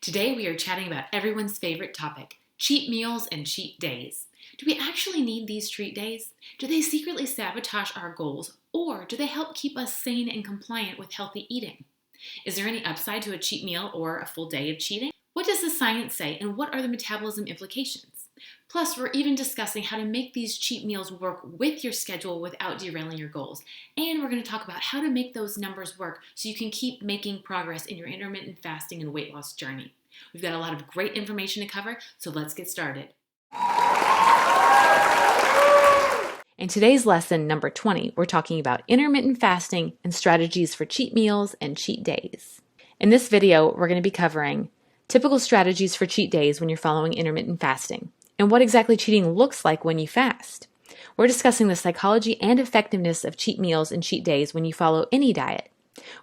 Today we are chatting about everyone's favorite topic, cheat meals and cheat days. Do we actually need these treat days? Do they secretly sabotage our goals, or do they help keep us sane and compliant with healthy eating? Is there any upside to a cheat meal or a full day of cheating? What does the science say, and what are the metabolism implications? Plus, we're even discussing how to make these cheat meals work with your schedule without derailing your goals. And we're going to talk about how to make those numbers work so you can keep making progress in your intermittent fasting and weight loss journey. We've got a lot of great information to cover, so let's get started. In today's lesson, number 20, we're talking about intermittent fasting and strategies for cheat meals and cheat days. In this video, we're going to be covering typical strategies for cheat days when you're following intermittent fasting, and what exactly cheating looks like when you fast. We're discussing the psychology and effectiveness of cheat meals and cheat days when you follow any diet.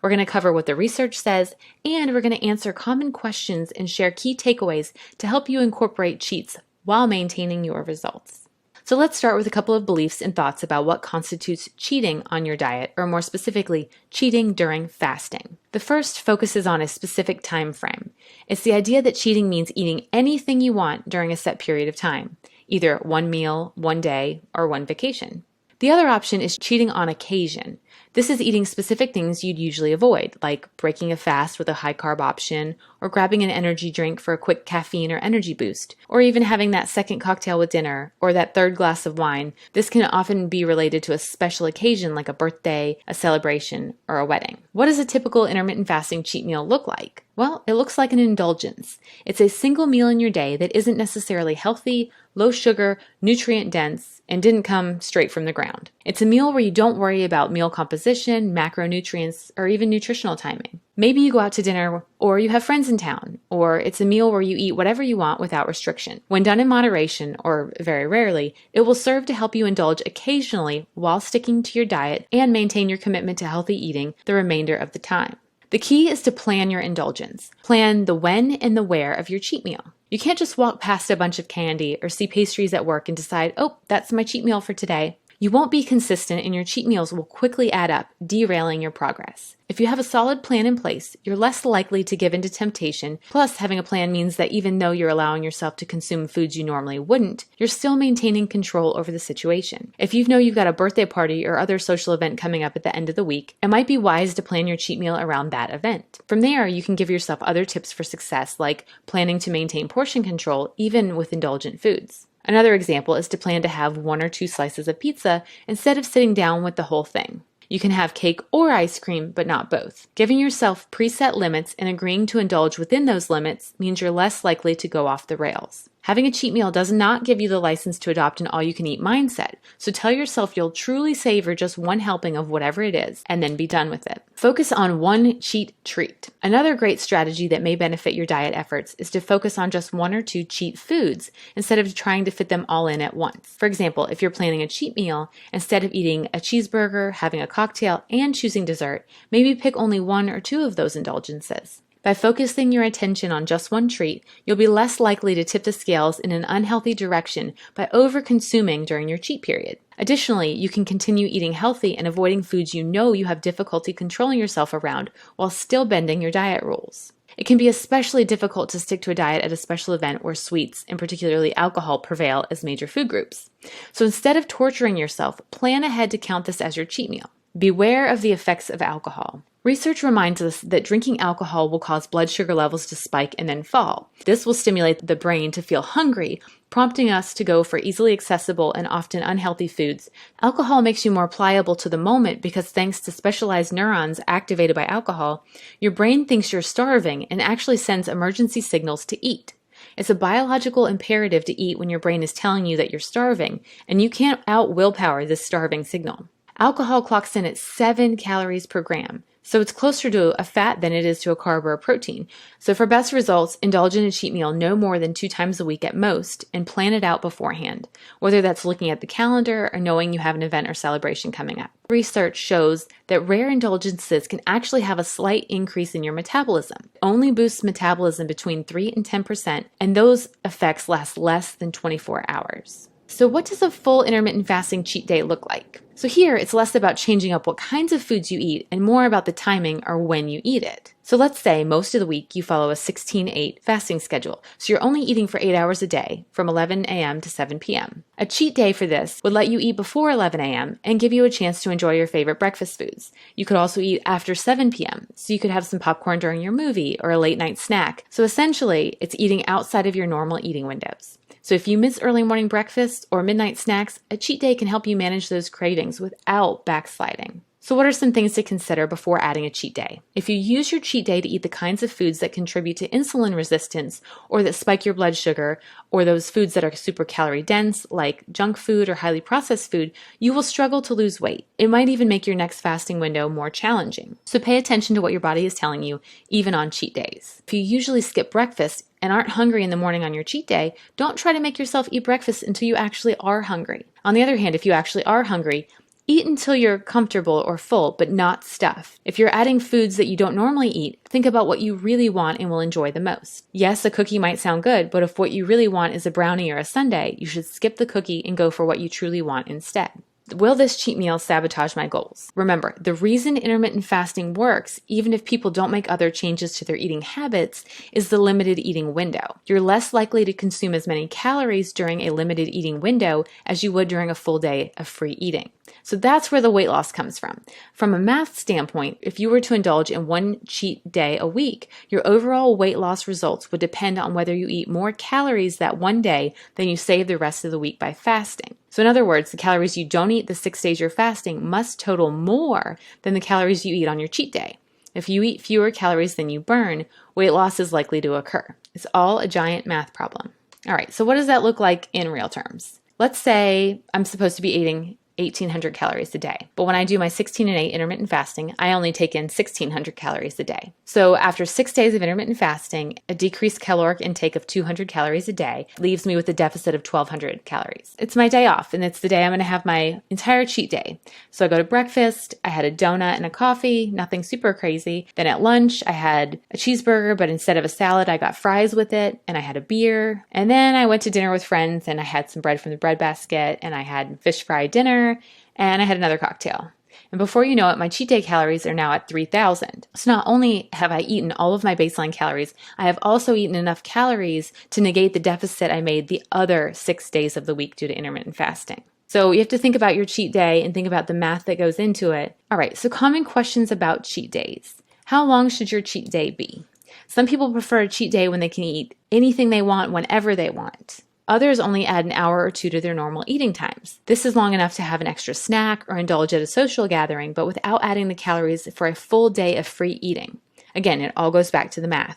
We're going to cover what the research says, and we're going to answer common questions and share key takeaways to help you incorporate cheats while maintaining your results. So let's start with a couple of beliefs and thoughts about what constitutes cheating on your diet, or more specifically, cheating during fasting. The first focuses on a specific time frame. It's the idea that cheating means eating anything you want during a set period of time, either one meal, one day, or one vacation. The other option is cheating on occasion. This is eating specific things you'd usually avoid, like breaking a fast with a high-carb option, or grabbing an energy drink for a quick caffeine or energy boost, or even having that second cocktail with dinner, or that third glass of wine. This can often be related to a special occasion like a birthday, a celebration, or a wedding. What does a typical intermittent fasting cheat meal look like? Well, it looks like an indulgence. It's a single meal in your day that isn't necessarily healthy, low sugar, nutrient dense, and didn't come straight from the ground. It's a meal where you don't worry about meal composition, macronutrients, or even nutritional timing. Maybe you go out to dinner, or you have friends in town, or it's a meal where you eat whatever you want without restriction. When done in moderation, or very rarely, it will serve to help you indulge occasionally while sticking to your diet and maintain your commitment to healthy eating the remainder of the time. The key is to plan your indulgence. Plan the when and the where of your cheat meal. You can't just walk past a bunch of candy or see pastries at work and decide, oh, that's my cheat meal for today. You won't be consistent, and your cheat meals will quickly add up, derailing your progress. If you have a solid plan in place, you're less likely to give in to temptation. Plus, having a plan means that even though you're allowing yourself to consume foods you normally wouldn't, you're still maintaining control over the situation. If you know you've got a birthday party or other social event coming up at the end of the week, it might be wise to plan your cheat meal around that event. From there, you can give yourself other tips for success, like planning to maintain portion control even with indulgent foods. Another example is to plan to have 1 or 2 slices of pizza instead of sitting down with the whole thing. You can have cake or ice cream, but not both. Giving yourself preset limits and agreeing to indulge within those limits means you're less likely to go off the rails. Having a cheat meal does not give you the license to adopt an all-you-can-eat mindset, so tell yourself you'll truly savor just one helping of whatever it is, and then be done with it. Focus on one cheat treat. Another great strategy that may benefit your diet efforts is to focus on just 1 or 2 cheat foods instead of trying to fit them all in at once. For example, if you're planning a cheat meal, instead of eating a cheeseburger, having a cocktail, and choosing dessert, maybe pick only 1 or 2 of those indulgences. By focusing your attention on just one treat, you'll be less likely to tip the scales in an unhealthy direction by over-consuming during your cheat period. Additionally, you can continue eating healthy and avoiding foods you know you have difficulty controlling yourself around while still bending your diet rules. It can be especially difficult to stick to a diet at a special event where sweets, and particularly alcohol, prevail as major food groups. So instead of torturing yourself, plan ahead to count this as your cheat meal. Beware of the effects of alcohol. Research reminds us that drinking alcohol will cause blood sugar levels to spike and then fall. This will stimulate the brain to feel hungry, prompting us to go for easily accessible and often unhealthy foods. Alcohol makes you more pliable to the moment because thanks to specialized neurons activated by alcohol, your brain thinks you're starving and actually sends emergency signals to eat. It's a biological imperative to eat when your brain is telling you that you're starving, and you can't out-willpower this starving signal. Alcohol clocks in at 7 calories per gram, so it's closer to a fat than it is to a carb or a protein. So for best results, indulge in a cheat meal no more than 2 times a week at most, and plan it out beforehand, whether that's looking at the calendar or knowing you have an event or celebration coming up. Research shows that rare indulgences can actually have a slight increase in your metabolism. It only boosts metabolism between 3 and 10%, and those effects last less than 24 hours. So what does a full intermittent fasting cheat day look like? So here, it's less about changing up what kinds of foods you eat and more about the timing or when you eat it. So let's say most of the week you follow a 16-8 fasting schedule. So you're only eating for 8 hours a day from 11 a.m. to 7 p.m. A cheat day for this would let you eat before 11 a.m. and give you a chance to enjoy your favorite breakfast foods. You could also eat after 7 p.m. So you could have some popcorn during your movie or a late night snack. So essentially, it's eating outside of your normal eating windows. So if you miss early morning breakfast or midnight snacks, a cheat day can help you manage those cravings without backsliding. So what are some things to consider before adding a cheat day? If you use your cheat day to eat the kinds of foods that contribute to insulin resistance or that spike your blood sugar, or those foods that are super calorie dense like junk food or highly processed food, you will struggle to lose weight. It might even make your next fasting window more challenging. So pay attention to what your body is telling you, even on cheat days. If you usually skip breakfast and aren't hungry in the morning on your cheat day, don't try to make yourself eat breakfast until you actually are hungry. On the other hand, if you actually are hungry, eat until you're comfortable or full, but not stuffed. If you're adding foods that you don't normally eat, think about what you really want and will enjoy the most. Yes, a cookie might sound good, but if what you really want is a brownie or a sundae, you should skip the cookie and go for what you truly want instead. Will this cheat meal sabotage my goals? Remember, the reason intermittent fasting works, even if people don't make other changes to their eating habits, is the limited eating window. You're less likely to consume as many calories during a limited eating window as you would during a full day of free eating. So that's where the weight loss comes from. From a math standpoint, if you were to indulge in one cheat day a week, your overall weight loss results would depend on whether you eat more calories that one day than you save the rest of the week by fasting. So in other words, the calories you don't eat the 6 days you're fasting must total more than the calories you eat on your cheat day. If you eat fewer calories than you burn, weight loss is likely to occur. It's all a giant math problem. All right, so what does that look like in real terms? Let's say I'm supposed to be eating 1,800 calories a day. But when I do my 16 and 8 intermittent fasting, I only take in 1,600 calories a day. So after 6 days of intermittent fasting, a decreased caloric intake of 200 calories a day leaves me with a deficit of 1,200 calories. It's my day off, and it's the day I'm going to have my entire cheat day. So I go to breakfast, I had a donut and a coffee, nothing super crazy. Then at lunch, I had a cheeseburger, but instead of a salad, I got fries with it, and I had a beer. And then I went to dinner with friends, and I had some bread from the bread basket, and I had fish fry dinner, and I had another cocktail. And before you know it, my cheat day calories are now at 3,000. So not only have I eaten all of my baseline calories, I have also eaten enough calories to negate the deficit I made the other 6 days of the week due to intermittent fasting. So you have to think about your cheat day and think about the math that goes into it. All right, so common questions about cheat days. How long should your cheat day be? Some people prefer a cheat day when they can eat anything they want whenever they want. Others only add an hour or two to their normal eating times. This is long enough to have an extra snack or indulge at a social gathering, but without adding the calories for a full day of free eating. Again, it all goes back to the math.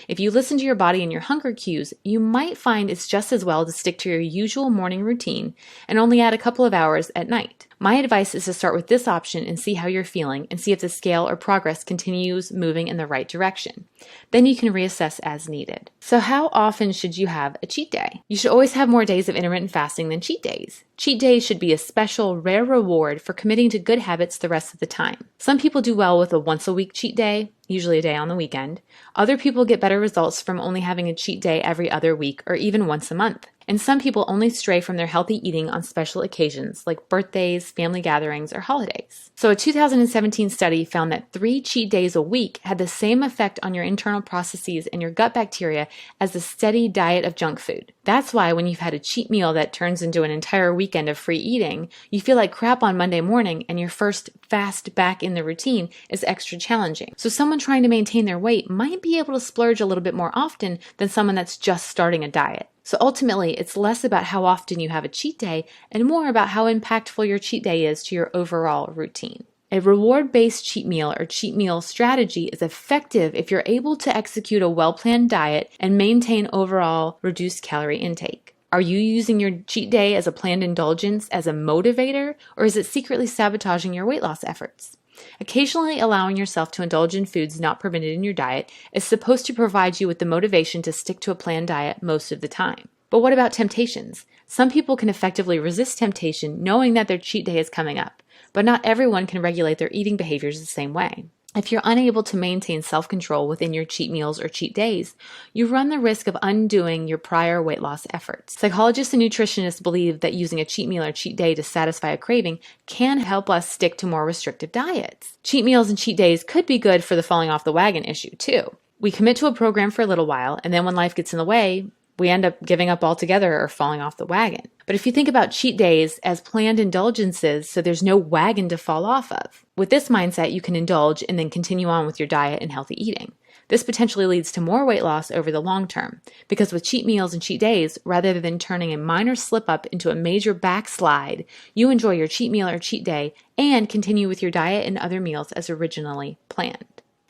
If you listen to your body and your hunger cues, you might find it's just as well to stick to your usual morning routine and only add a couple of hours at night. My advice is to start with this option and see how you're feeling and see if the scale or progress continues moving in the right direction. Then you can reassess as needed. So how often should you have a cheat day? You should always have more days of intermittent fasting than cheat days. Cheat days should be a special, rare reward for committing to good habits the rest of the time. Some people do well with a once-a-week cheat day, usually a day on the weekend. Other people get better results from only having a cheat day every other week or even once a month. And some people only stray from their healthy eating on special occasions like birthdays, family gatherings, or holidays. So a 2017 study found that 3 cheat days a week had the same effect on your internal processes and your gut bacteria as a steady diet of junk food. That's why when you've had a cheat meal that turns into an entire weekend of free eating, you feel like crap on Monday morning and your first fast back in the routine is extra challenging. So someone trying to maintain their weight might be able to splurge a little bit more often than someone that's just starting a diet. So ultimately, it's less about how often you have a cheat day and more about how impactful your cheat day is to your overall routine. A reward-based cheat meal or cheat meal strategy is effective if you're able to execute a well-planned diet and maintain overall reduced calorie intake. Are you using your cheat day as a planned indulgence as a motivator, or is it secretly sabotaging your weight loss efforts? Occasionally allowing yourself to indulge in foods not permitted in your diet is supposed to provide you with the motivation to stick to a planned diet most of the time. But what about temptations? Some people can effectively resist temptation knowing that their cheat day is coming up, but not everyone can regulate their eating behaviors the same way. If you're unable to maintain self-control within your cheat meals or cheat days, you run the risk of undoing your prior weight loss efforts. Psychologists and nutritionists believe that using a cheat meal or cheat day to satisfy a craving can help us stick to more restrictive diets. Cheat meals and cheat days could be good for the falling off the wagon issue, too. We commit to a program for a little while, and then when life gets in the way, we end up giving up altogether or falling off the wagon. But if you think about cheat days as planned indulgences, so there's no wagon to fall off of. With this mindset, you can indulge and then continue on with your diet and healthy eating. This potentially leads to more weight loss over the long term, because with cheat meals and cheat days, rather than turning a minor slip up into a major backslide, you enjoy your cheat meal or cheat day and continue with your diet and other meals as originally planned.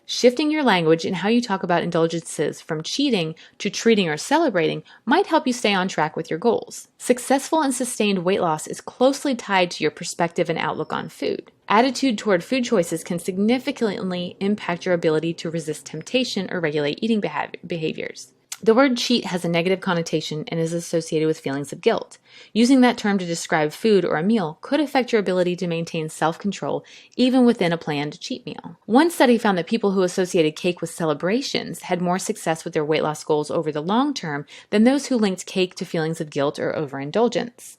Shifting your language and how you talk about indulgences from cheating to treating or celebrating might help you stay on track with your goals. Successful and sustained weight loss is closely tied to your perspective and outlook on food. Attitude toward food choices can significantly impact your ability to resist temptation or regulate eating behaviors. The word cheat has a negative connotation and is associated with feelings of guilt. Using that term to describe food or a meal could affect your ability to maintain self-control even within a planned cheat meal. One study found that people who associated cake with celebrations had more success with their weight loss goals over the long term than those who linked cake to feelings of guilt or overindulgence.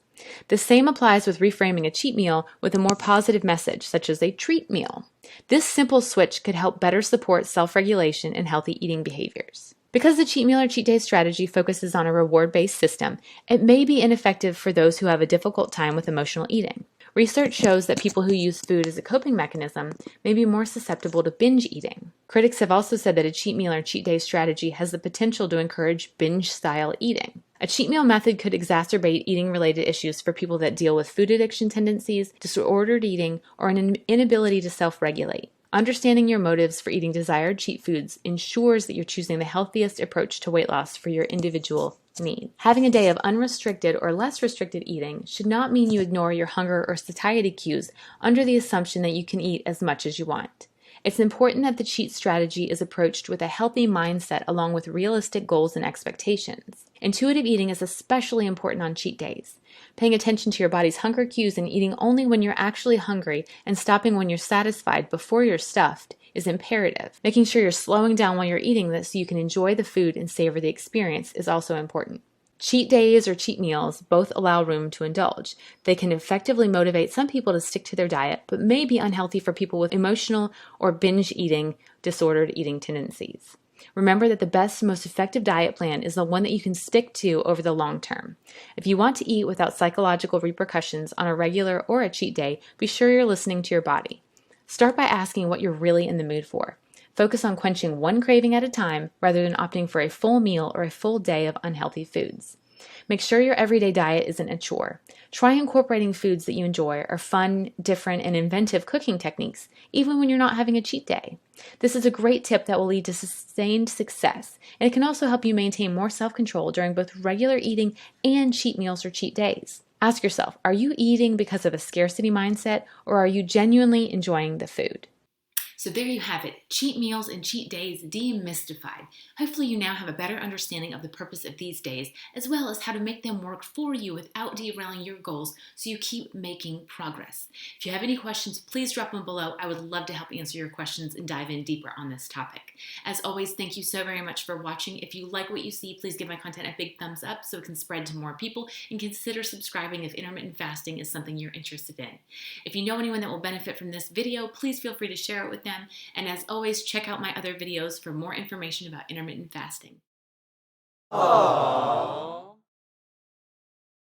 The same applies with reframing a cheat meal with a more positive message, such as a treat meal. This simple switch could help better support self-regulation and healthy eating behaviors. Because the cheat meal or cheat day strategy focuses on a reward-based system, it may be ineffective for those who have a difficult time with emotional eating. Research shows that people who use food as a coping mechanism may be more susceptible to binge eating. Critics have also said that a cheat meal or cheat day strategy has the potential to encourage binge-style eating. A cheat meal method could exacerbate eating-related issues for people that deal with food addiction tendencies, disordered eating, or an inability to self-regulate. Understanding your motives for eating desired cheat foods ensures that you're choosing the healthiest approach to weight loss for your individual needs. Having a day of unrestricted or less restricted eating should not mean you ignore your hunger or satiety cues under the assumption that you can eat as much as you want. It's important that the cheat strategy is approached with a healthy mindset along with realistic goals and expectations. Intuitive eating is especially important on cheat days. Paying attention to your body's hunger cues and eating only when you're actually hungry and stopping when you're satisfied before you're stuffed is imperative. Making sure you're slowing down while you're eating this so you can enjoy the food and savor the experience is also important. Cheat days or cheat meals both allow room to indulge. They can effectively motivate some people to stick to their diet, but may be unhealthy for people with emotional or binge eating, disordered eating tendencies. Remember that the best, most effective diet plan is the one that you can stick to over the long term. If you want to eat without psychological repercussions on a regular or a cheat day, be sure you're listening to your body. Start by asking what you're really in the mood for. Focus on quenching one craving at a time rather than opting for a full meal or a full day of unhealthy foods. Make sure your everyday diet isn't a chore. Try incorporating foods that you enjoy or fun, different, and inventive cooking techniques, even when you're not having a cheat day. This is a great tip that will lead to sustained success, and it can also help you maintain more self-control during both regular eating and cheat meals or cheat days. Ask yourself, are you eating because of a scarcity mindset, or are you genuinely enjoying the food? So there you have it, cheat meals and cheat days demystified. Hopefully you now have a better understanding of the purpose of these days, as well as how to make them work for you without derailing your goals so you keep making progress. If you have any questions, please drop them below. I would love to help answer your questions and dive in deeper on this topic. As always, thank you so very much for watching. If you like what you see, please give my content a big thumbs up so it can spread to more people, and consider subscribing if intermittent fasting is something you're interested in. If you know anyone that will benefit from this video, please feel free to share it with them. And as always, check out my other videos for more information about intermittent fasting. Aww.